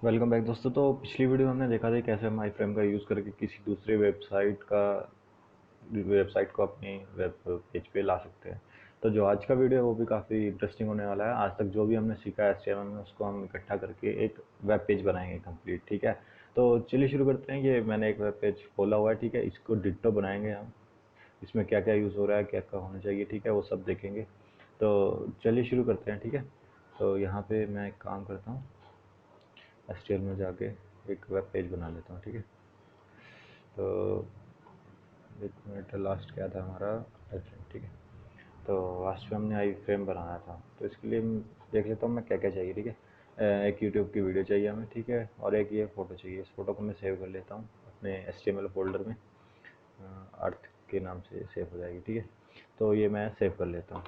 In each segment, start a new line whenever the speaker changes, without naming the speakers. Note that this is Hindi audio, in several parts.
वेलकम बैक दोस्तों। तो पिछली वीडियो में हमने देखा था कि कैसे हम आई फ्रेम का यूज़ करके किसी दूसरे वेबसाइट को अपनी वेब पेज पे ला सकते हैं। तो जो आज का वीडियो है वो भी काफ़ी इंटरेस्टिंग होने वाला है। आज तक जो भी हमने सीखा है एचटीएमएल में उसको हम इकट्ठा करके एक वेब पेज बनाएंगे कंप्लीट। ठीक है, तो चलिए शुरू करते हैं। ये मैंने एक वेब पेज खोला हुआ है। ठीक है, इसको डिट्टो बनाएंगे हम। इसमें क्या क्या यूज़ हो रहा है, क्या क्या होना चाहिए, ठीक है, वो सब देखेंगे। तो चलिए शुरू करते हैं। ठीक है, तो यहाँ पे मैं एक काम करता हूँ, एचटीएमएल में जाके एक वेब पेज बना लेता हूँ। ठीक है, तो एक मिनट, लास्ट क्या था हमारा, आई फ्रेम। ठीक है, तो लास्ट में हमने आई फ्रेम बनाना था, तो इसके लिए देख लेता हूँ मैं क्या क्या चाहिए। ठीक है, एक यूट्यूब की वीडियो चाहिए हमें, ठीक है, और एक ये फ़ोटो चाहिए। इस फोटो को मैं सेव कर लेता हूँ अपने एचटीएमएल फोल्डर में, अर्थ के नाम से सेव हो जाएगी। ठीक है, तो ये मैं सेव कर लेता हूँ।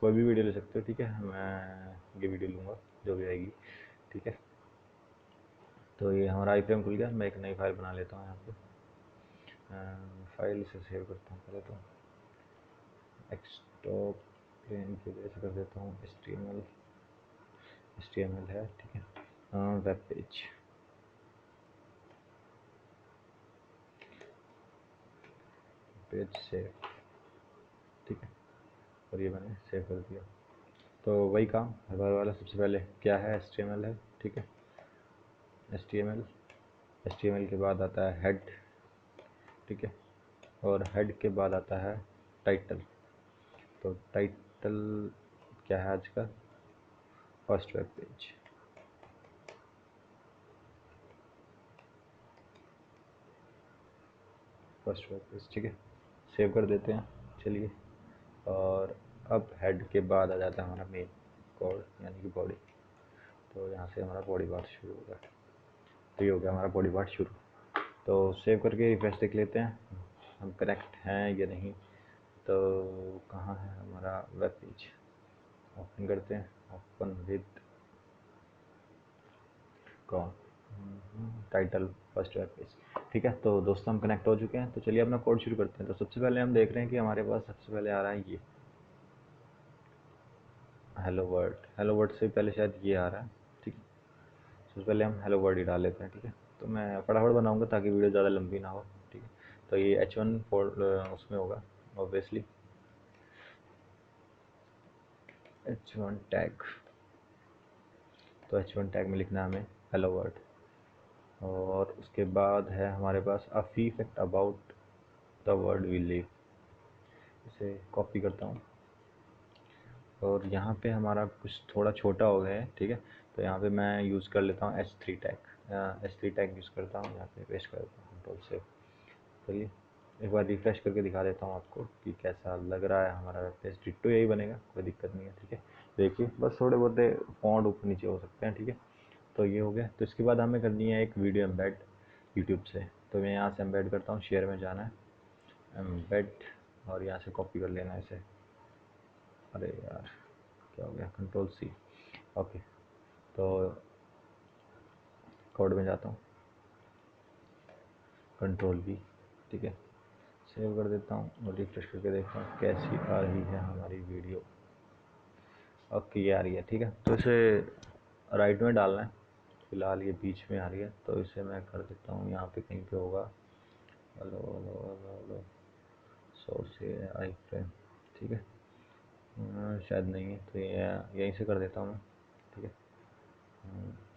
कोई भी वीडियो ले सकते हो। ठीक है, मैं ये वीडियो लूँगा जो भी आएगी। ठीक है, तो ये हमारा आई फ्रेम खुल गया। मैं एक नई फाइल बना लेता हूँ यहाँ पे। फाइल से सेव करता हूँ पहले तो। एक्सटॉप प्लेन की वजह से कर देता हूँ एच टी एम एल है। ठीक है, वेब पेज सेव। ठीक है, और ये मैंने सेव कर दिया। तो वही काम हर बार वाला, सबसे पहले क्या है, एच टी एम एल है। ठीक है, एच टी एम एल के बाद आता है हेड। ठीक है, और हेड के बाद आता है टाइटल। तो टाइटल क्या है आज का, फर्स्ट वेब पेज। ठीक है, सेव कर देते हैं। चलिए, और अब हेड के बाद आ जाता है हमारा मेन कोड यानी कि बॉडी। तो यहाँ से हमारा बॉडी पार्ट शुरू होगा। तो ये हो गया हमारा बॉडी पार्ट शुरू। तो सेव करके रिफ्रेश देख लेते हैं हम कनेक्ट हैं या नहीं। तो कहाँ है हमारा वेब पेज, ओपन करते हैं, ओपन विद कौन, टाइटल फर्स्ट वेब पेज। ठीक है, तो दोस्तों हम कनेक्ट हो चुके हैं। तो चलिए अपना कोड शुरू करते हैं। तो सबसे पहले हम देख रहे हैं कि हमारे पास सबसे पहले आ रहा है ये हेलो वर्ड से पहले शायद ये आ रहा है। ठीक है, सबसे पहले हम हेलो वर्ड ही डाल लेते हैं। ठीक है, तो मैं फटाफट बनाऊंगा ताकि वीडियो ज़्यादा लंबी ना हो। ठीक है, तो ये H1 उसमें होगा ऑब्वियसली, H1 टैग। तो H1 टैग में लिखना है हमें हेलो वर्ड। और उसके बाद है हमारे पास a few fact about the world we live. इसे कॉपी करता हूँ, और यहाँ पे हमारा कुछ थोड़ा छोटा हो गया है। ठीक है, तो यहाँ पे मैं यूज़ कर लेता हूँ H3 टैग यूज़ करता हूँ, यहाँ पे पेस्ट कर देता हूँ, कंट्रोल से। चलिए एक बार रिफ्रेश करके दिखा देता हूँ आपको कि कैसा लग रहा है हमारा वेब पेज। डिट्टो यही बनेगा, कोई दिक्कत नहीं है। ठीक है, देखिए बस थोड़े बहुत फॉन्ट ऊपर नीचे हो सकते हैं। ठीक है, तो ये हो गया। तो इसके बाद हमें करनी है एक वीडियो एम्बेड यूट्यूब से। तो मैं यहाँ से एम्बेड करता हूँ, शेयर में जाना है, एम्बेड, और यहाँ से कॉपी कर लेना है इसे। अरे यार क्या हो गया, कंट्रोल सी। ओके, तो कोड में जाता हूँ, कंट्रोल वी। ठीक है, सेव कर देता हूँ और रिफ्रेश करके देखता हूँ कैसी आ रही है हमारी वीडियो। ओके, ये आ रही है। ठीक है, तो इसे राइट में डालना है, फिलहाल ये बीच में आ रही है। तो इसे मैं कर देता हूँ, यहाँ पे कहीं पे होगा, hello hello hello hello, source ये आई फ्रेम। ठीक है, शायद नहीं है, तो ये यहीं से कर देता हूँ मैं। ठीक है,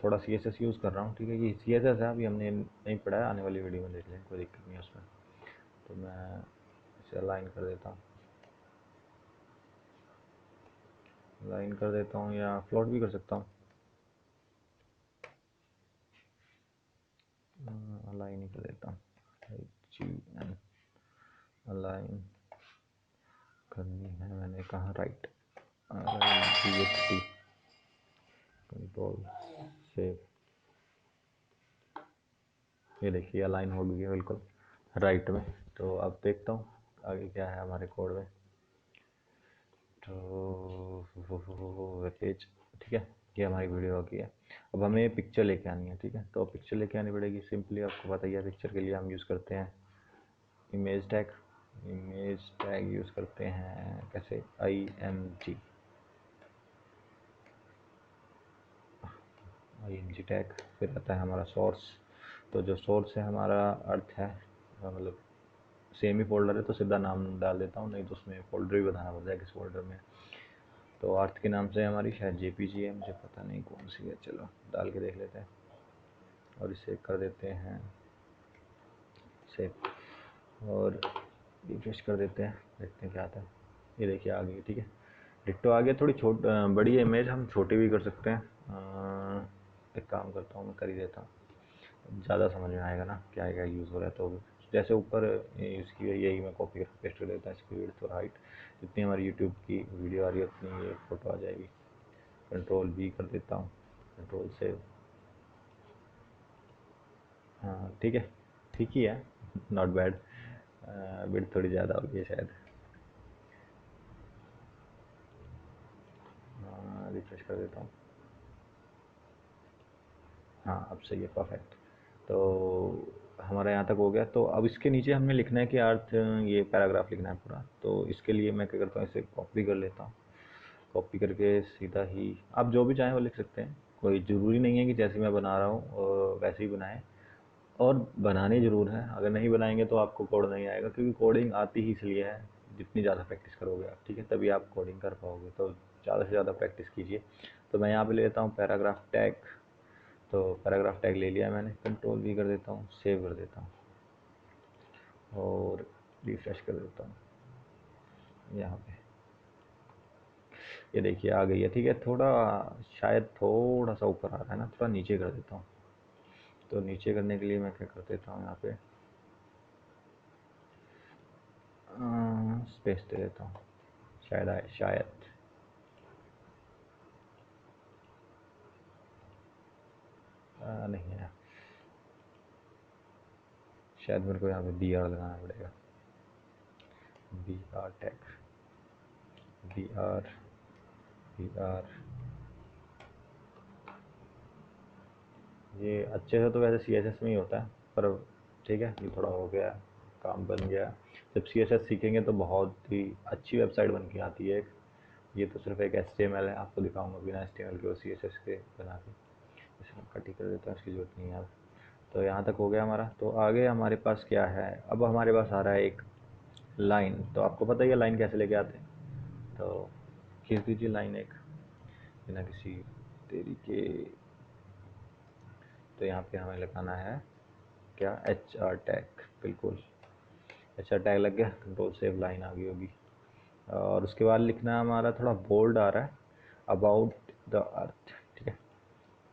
थोड़ा सी एस एस यूज़ कर रहा हूँ। ठीक है, ये सी एस एस है, अभी हमने नहीं पढ़ा है, आने वाली वीडियो में देख लें, कोई दिक्कत नहीं है उसमें। तो मैं इसे अलाइन कर देता हूँ, या फ्लोट भी कर सकता हूँ। अलाइन ही कर देता हूँ, HGN अलाइन करनी है मैंने, कहाँ, राइट, GHT, कंट्रोल सेव। ये देखिए अलाइन हो गई है बिल्कुल राइट में। तो अब देखता हूँ आगे क्या है हमारे कोड में। तो पेज, ठीक है, ये हमारी वीडियो की है। अब हमें पिक्चर लेके आनी है। ठीक है, तो पिक्चर लेके आनी पड़ेगी। सिंपली आपको बताइए, पिक्चर के लिए हम यूज़ करते हैं इमेज टैग यूज़ करते हैं कैसे, img टैग, फिर आता है हमारा सोर्स। तो जो सोर्स है हमारा अर्थ है, मतलब सेम ही फोल्डर है तो सीधा नाम डाल देता हूँ, नहीं तो उसमें फोल्डर भी बताना पड़ता है किस फोल्डर में। तो अर्थ के नाम से हमारी शायद जेपीजी है, मुझे पता नहीं कौन सी है, चलो डाल के देख लेते हैं और इसे कर देते हैं सेव और रिफ्रेश कर देते हैं, देखते हैं क्या आता है। ये देखिए आ गई, ठीक है, डिट्टो आ गया। थोड़ी बड़ी इमेज हम छोटी भी कर सकते हैं। एक काम करता हूँ, मैं कर ही देता हूँ, ज़्यादा समझ में आएगा ना क्या क्या यूज़ हो रहा है। तो जैसे ऊपर यूज़ की है यही मैं कॉपी करके पेस्ट कर देता हूँ, इसकी विड्थ और हाइट जितनी हमारी यूट्यूब की वीडियो आ रही है उतनी ये फ़ोटो आ जाएगी। कंट्रोल V कर देता हूँ, कंट्रोल सेव। हाँ ठीक है, ठीक ही है, नॉट बैड। विड्थ थोड़ी ज़्यादा हो गई है शायद। रिफ्रेश कर देता हूँ, हाँ अब सही है, परफेक्ट। तो हमारा यहाँ तक हो गया। तो अब इसके नीचे हमने लिखना है कि अर्थ, ये पैराग्राफ लिखना है पूरा। तो इसके लिए मैं क्या करता हूँ, इसे कॉपी कर लेता हूँ, कॉपी करके सीधा ही आप जो भी चाहें वो लिख सकते हैं, कोई ज़रूरी नहीं है कि जैसे मैं बना रहा हूँ वैसे ही बनाएं। और बनानी ज़रूर है, अगर नहीं बनाएंगे तो आपको कोड नहीं आएगा, क्योंकि कोडिंग आती ही इसलिए है जितनी ज़्यादा प्रैक्टिस करोगे आप, ठीक है, तभी आप कोडिंग कर पाओगे। तो ज़्यादा से ज़्यादा प्रैक्टिस कीजिए। तो मैं यहाँ पे ले लेता हूँ पैराग्राफ टैग। तो पैराग्राफ टैग ले लिया मैंने, कंट्रोल V कर देता हूँ, सेव कर देता हूँ और रिफ्रेश कर देता हूँ। यहाँ पे ये देखिए आ गई है, ठीक है। थोड़ा शायद थोड़ा सा ऊपर आ रहा है ना, थोड़ा नीचे कर देता हूँ। तो नीचे करने के लिए मैं क्या कर देता हूँ, यहाँ पे स्पेस दे देता हूँ, शायद आए, शायद नहीं है, शायद मेरे को यहाँ पे BR लगाना पड़ेगा, BR टैग, BR BR। ये अच्छे से तो वैसे CSS में ही होता है, पर ठीक है, ये थोड़ा हो गया, काम बन गया। जब CSS सीखेंगे तो बहुत ही अच्छी वेबसाइट बन के आती है एक। ये तो सिर्फ एक HTML है, आपको दिखाऊंगा बिना HTML के और CSS के बना के। इसे मैं कट ही कर देता हूँ, इसकी जरूरत नहीं है अब। तो यहाँ तक हो गया हमारा। तो आगे हमारे पास क्या है, अब हमारे पास आ रहा है एक लाइन। तो आपको पता ही है लाइन कैसे लेके आते हैं। तो खींच दीजिए लाइन एक, बिना किसी देरी के। तो यहाँ पे हमें लगाना है क्या, HR टैग, बिल्कुल HR टैग लग गया, कंट्रोल सेव, लाइन आ गई होगी। और उसके बाद लिखना हमारा थोड़ा बोल्ड आ रहा है, अबाउट द अर्थ, ठीक है।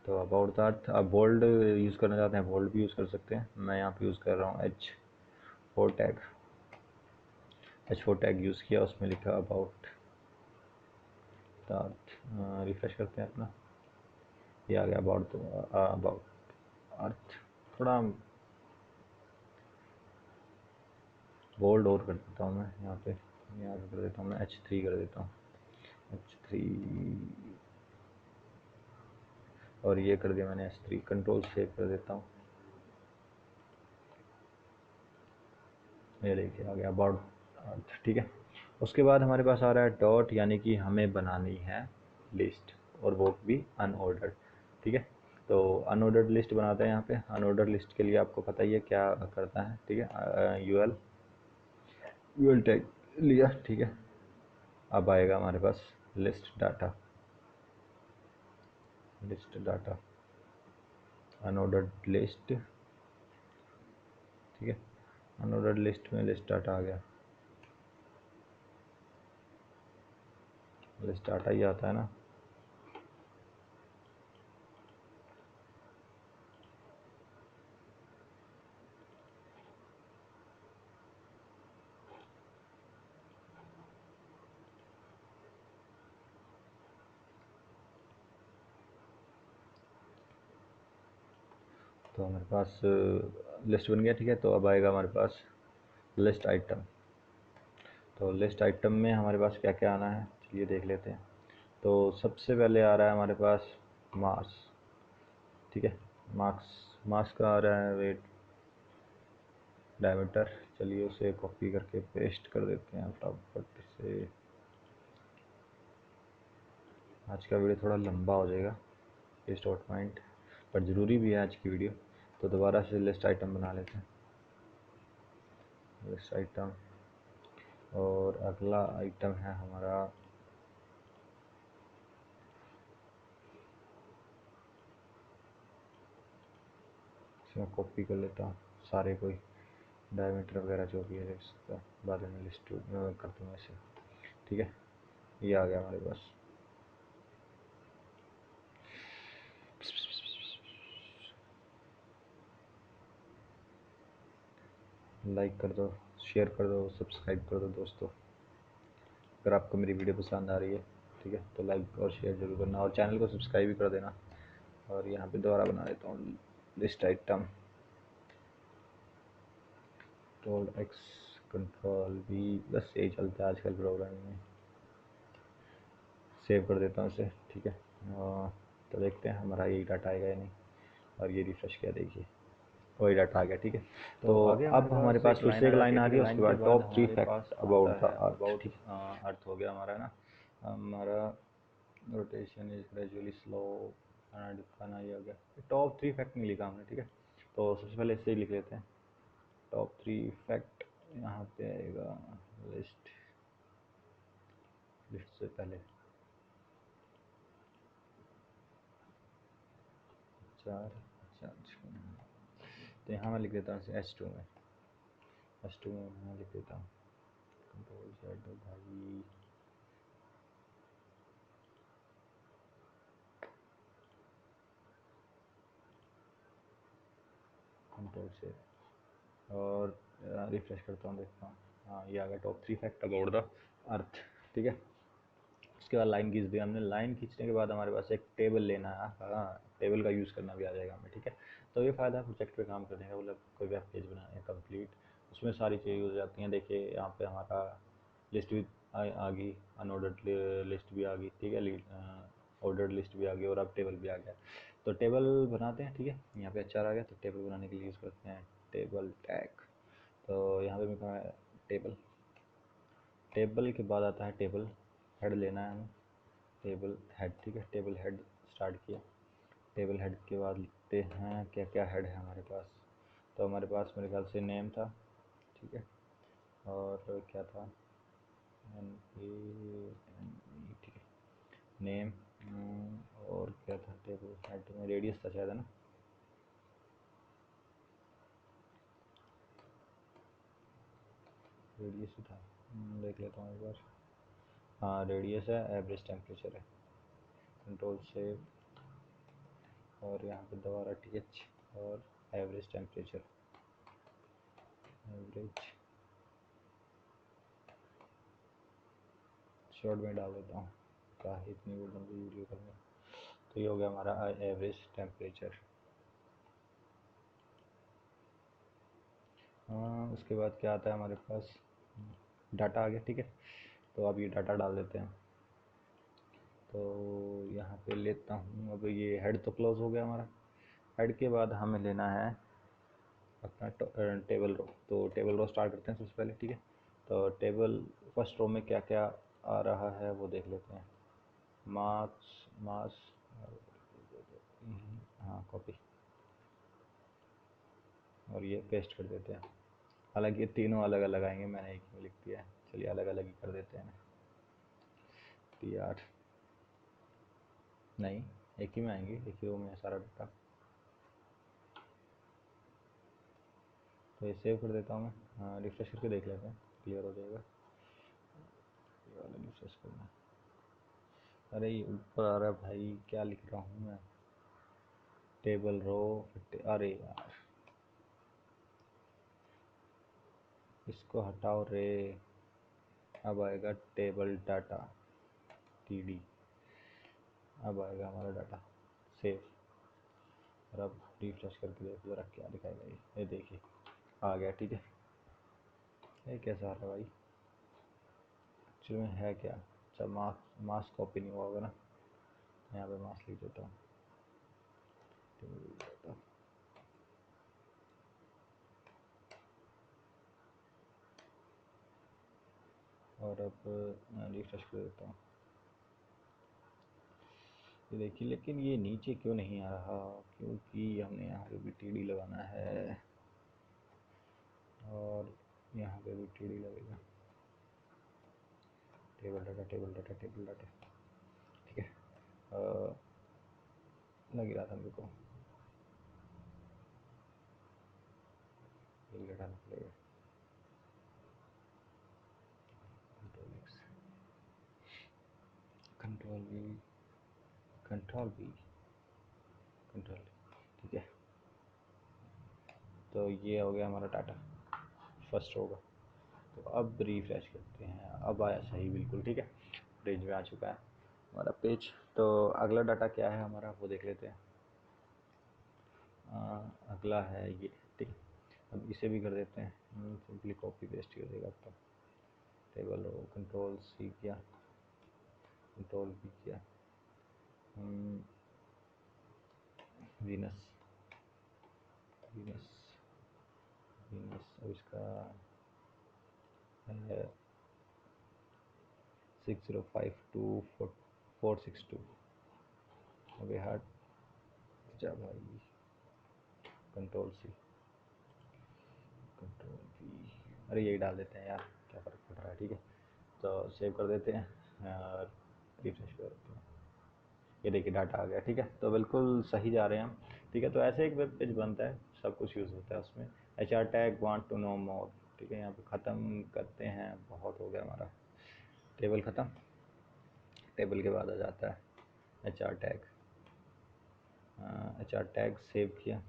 तो अबाउट द अर्थ, आप बोल्ड यूज़ करना चाहते हैं बोल्ड भी यूज़ कर सकते हैं। मैं यहाँ पे यूज़ कर रहा हूँ H4 tag, H4 tag use किया, उसमें लिखा अबाउट द अर्थ। रिफ्रेश करते हैं अपना, ये आ गया अबाउट अर्थ। थोड़ा बोल्ड और कर देता हूँ मैं यहाँ पे, यहाँ पे कर देता हूँ मैं H3 कर देता हूँ, H3। और ये कर दिया मैंने H3, कंट्रोल सेव कर देता हूँ। ये देखिए आ गया अबाउट अर्थ, ठीक है। उसके बाद हमारे पास आ रहा है डॉट, यानी कि हमें बनानी है लिस्ट, और वो भी अनऑर्डर्ड, ठीक है। तो अनऑर्डर्ड लिस्ट बनाते हैं यहाँ पे। अनऑर्डर्ड लिस्ट के लिए आपको पता ही है क्या करता है, ठीक है। यूएल टैग लिया, ठीक है। अब आएगा हमारे पास list data, list data, unordered list, ठीक है। अनऑर्डर्ड लिस्ट में लिस्ट डाटा आ गया, लिस्ट डाटा ही आता है ना। तो हमारे पास लिस्ट बन गया, ठीक है। तो अब आएगा हमारे पास लिस्ट आइटम। तो लिस्ट आइटम में हमारे पास क्या क्या आना है, चलिए देख लेते हैं। तो सबसे पहले आ रहा है हमारे पास मास, ठीक है। मार्क्स, मास का आ रहा है वेट, डायमीटर। चलिए उसे कॉपी करके पेस्ट कर देते हैं फटाफट से। आज का वीडियो थोड़ा लंबा हो जाएगा, पेस्ट आउट पॉइंट। पर ज़रूरी भी है आज की वीडियो। तो दोबारा से लिस्ट आइटम बना लेते हैं, लिस्ट आइटम। और अगला आइटम है हमारा इसमें कॉपी कर लेता हूँ सारे, कोई डायमीटर वगैरह जो भी है इसका बाद में लिस्ट कर दूँगा इसे। ठीक है, ये आ गया हमारे पास। लाइक कर दो, शेयर कर दो, सब्सक्राइब कर दो दोस्तों, अगर आपको मेरी वीडियो पसंद आ रही है। ठीक है, तो लाइक और शेयर जरूर करना, और चैनल को सब्सक्राइब भी कर देना। और यहाँ पे दोबारा बना लेता हूँ list item, control x, control we, बस यही चलता है आजकल प्रोग्रामिंग में। सेव कर देता हूँ इसे। ठीक है, तो देखते हैं हमारा यही डाटा आएगा या नहीं। और ये रिफ्रेश किया, देखिए वही डाटा आ गया। ठीक है, तो अब हमारे पास फिर से एक लाइन आ रही है, उसके बाद top 3 fact about the earth. ठीक है, अर्थ हो गया हमारा ना, हमारा रोटेशन इज ग्रेजुअली स्लो, खाना दिखाना, ये हो गया। टॉप 3 फैक्ट नहीं लिखा हमने। ठीक है, तो सबसे पहले इससे ही लिख लेते हैं, टॉप 3 फैक्ट। यहाँ पे आएगा लिस्ट, लिस्ट से पहले 4 4। तो यहाँ मैं लिख देता हूँ H2 में, H2 में मैं लिख देता हूँ कंट्रोल Z भाई, कंट्रोल से, और रिफ्रेश करता हूँ, देखता हूँ। हाँ, ये आ गया top 3 fact about the earth. ठीक है, उसके बाद लाइन खींच दी हमने। लाइन खींचने के बाद हमारे पास एक टेबल लेना है। हाँ, टेबल का यूज़ करना भी आ जाएगा हमें। ठीक है, तो ये फ़ायदा है प्रोजेक्ट पे काम करने का, मतलब कोई वेब पेज बनाना है कंप्लीट, उसमें सारी चीज़ें हो जाती हैं। देखिए यहाँ पे हमारा लिस्ट भी आ गई, अनऑर्डर्ड लिस्ट भी आ गई। ठीक है, ऑर्डर्ड लिस्ट भी आ गई, और अब टेबल भी आ गया। तो टेबल बनाते हैं। ठीक है, यहाँ पे अच्छा आ गया, तो टेबल बनाने के लिए यूज़ करते हैं टेबल टैग। तो यहाँ पे लिखा है टेबल, टेबल के बाद आता है टेबल हेड लेना है हमें, टेबल हेड। ठीक है, टेबल हेड स्टार्ट किया। टेबल हेड के बाद लिखते हैं क्या क्या हेड है हमारे पास। तो हमारे पास मेरे ख्याल से नेम था। ठीक है, और क्या था, NAME। ठीक है, नेम, और क्या था टेबल हेड में, रेडियस था शायद, है ना, रेडियस ही था। देख लेता हूँ एक बार। हाँ, रेडियस है, एवरेज टेम्परेचर है, कंट्रोल सेव, और यहाँ पे दोबारा TH, और एवरेज टेम्परेचर, एवरेज शॉर्ट में डाल देता हूँ, क्या है इतनी वो लंबी वीडियो करने। तो ये हो गया हमारा एवरेज टेम्परेचर। उसके बाद क्या आता है हमारे पास, डाटा आ गया। ठीक है, तो अब ये डाटा डाल देते हैं। तो यहाँ पे लेता हूँ, अब ये हेड तो क्लोज हो गया हमारा। हेड के बाद हमें लेना है अपना टेबल रो। तो टेबल रो स्टार्ट करते हैं सबसे पहले। ठीक है, तो टेबल फर्स्ट रो में क्या क्या आ रहा है वो देख लेते हैं। मार्क्स, मास, हाँ कॉपी, और ये पेस्ट कर देते हैं। हालांकि ये तीनों अलग अलग आएंगे, मैंने एक में लिख दिया है, चलिए अलग अलग ही कर देते हैं। TR नहीं, एक ही में आएंगे, एक ही रो में है सारा डाटा। तो ये सेव कर देता हूँ मैं। हाँ, रिफ्रेश करके देख लेते हैं, क्लियर हो जाएगा। ये वाला रिफ्रेश करना। अरे ये ऊपर आ रहा है भाई, क्या लिख रहा हूँ मैं, टेबल रो, अरे यार इसको हटाओ रे। अब आएगा टेबल डाटा, TD, अब आएगा हमारा डाटा, सेव। और अब रिफ्रेश करके देखो ज़रा क्या दिखाएगा ये देखिए आ गया। ठीक है, ये कैसा आ रहा है भाई, एक्चुअली में है क्या। अच्छा, मास कॉपी नहीं हुआ होगा ना, यहाँ पे मास लिख देता हूँ, और अब रिफ्रेश कर देता हूँ। ये देखिए, लेकिन ये नीचे क्यों नहीं आ रहा, क्योंकि हमने यहाँ पे भी टीडी लगाना है और यहाँ पे भी टीडी लगेगा। Table data table data table data, ठीक है। लग ही रहा था मेरे को, ये लगाना पड़ेगा। Control x, control we, control we, control, ठीक है। तो ये हो गया हमारा डाटा, फर्स्ट होगा। तो अब रिफ्रेश करते हैं, अब आया सही बिल्कुल, ठीक है। पेज में आ चुका है हमारा पेज। तो अगला डाटा क्या है हमारा वो देख लेते हैं। अगला है ये, ठीक है। अब इसे भी कर देते हैं, सिंपली कॉपी पेस्ट कर देगा। तो टेबल हो, कंट्रोल सी किया, कंट्रोल बी किया, वीनस, वीनस, वीनस। अब इसका है 60524462। अबे हट जा भाई, कंट्रोल सी, कंट्रोल वी, अरे यही डाल देते हैं यार, क्या फ़र्क पड़ रहा है, ठीक है। तो सेव कर देते हैं और रिफ्रेश कर देते हैं। ये देखिए डाटा आ गया, ठीक है। तो बिल्कुल सही जा रहे हैं हम, ठीक है। तो ऐसे एक वेब पेज बनता है, सब कुछ यूज़ होता है उसमें। HR tag want to know more, ठीक है। यहाँ पे ख़त्म करते हैं, बहुत हो गया हमारा। टेबल ख़त्म, टेबल के बाद आ जाता है HR tag. HR tag save किया,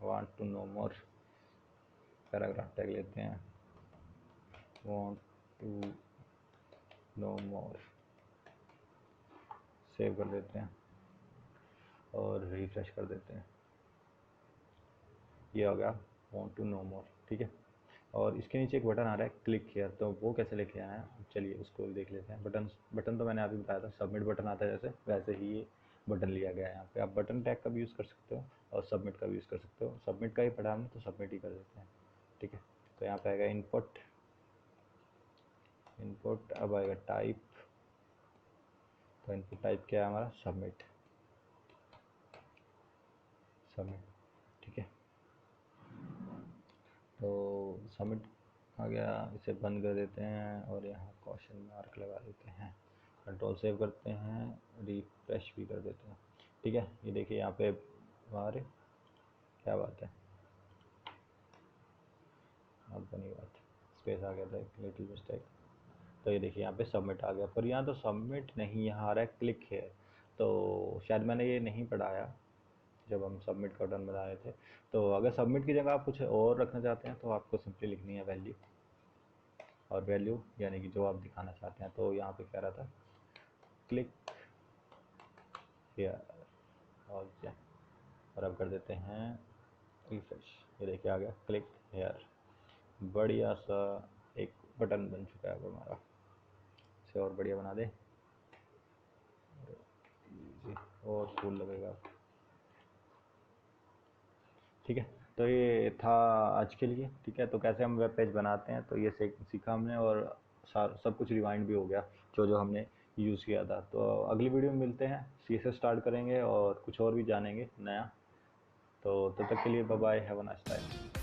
want to know more, paragraph tag लेते हैं, want to know more, save कर देते हैं और रिफ्रेश कर देते हैं। ये हो गया वांट टू नो मोर, ठीक है। और इसके नीचे एक बटन आ रहा है क्लिक हियर, तो वो कैसे लेके आना है चलिए उसको देख लेते हैं। बटन तो मैंने अभी बताया था, सबमिट बटन आता है जैसे, वैसे ही ये बटन लिया गया है। यहाँ पे आप बटन टैग का भी यूज़ कर सकते हो और सबमिट का भी यूज़ कर सकते हो। सबमिट का ही पढ़ा हमने तो सबमिट ही कर देते हैं, ठीक है। तो यहाँ पे आएगा इनपुट, इनपुट, अब आएगा टाइप। तो इनपुट टाइप क्या है हमारा, सबमिट, सबमिट, ठीक है। तो सबमिट आ गया, इसे बंद कर देते हैं और यहाँ क्वेश्चन मार्क लगा देते हैं। कंट्रोल सेव करते हैं, रिफ्रेश भी कर देते हैं, ठीक है। ये देखिए यहाँ पे हमारे, क्या बात है, अब बनी बात, स्पेस आ गया था, एक लिटिल मिस्टेक। तो ये देखिए यहाँ पे सबमिट आ गया, पर यहाँ तो सबमिट नहीं, यहाँ आ रहा है क्लिक है। तो शायद मैंने ये नहीं पढ़ाया जब हम सबमिट का बटन बना रहे थे। तो अगर सबमिट की जगह आप कुछ और रखना चाहते हैं तो आपको सिंपली लिखनी है वैल्यू, और वैल्यू यानी कि जो आप दिखाना चाहते हैं। तो यहाँ पे कह रहा था क्लिक हियर, और क्या, और अब कर देते हैं रिफ्रेश। ये देखिए आ गया क्लिक हियर, बढ़िया सा एक बटन बन चुका है अब हमारा। इसे और बढ़िया बना दे और फूल लगेगा, ठीक है। तो ये था आज के लिए, ठीक है। तो कैसे हम वेब पेज बनाते हैं तो ये सीखा हमने, और सब कुछ रिवाइंड भी हो गया जो जो हमने यूज़ किया था। तो अगली वीडियो में मिलते हैं, CSS स्टार्ट करेंगे और कुछ और भी जानेंगे नया। तो तब तक के लिए bye bye, have a nice time.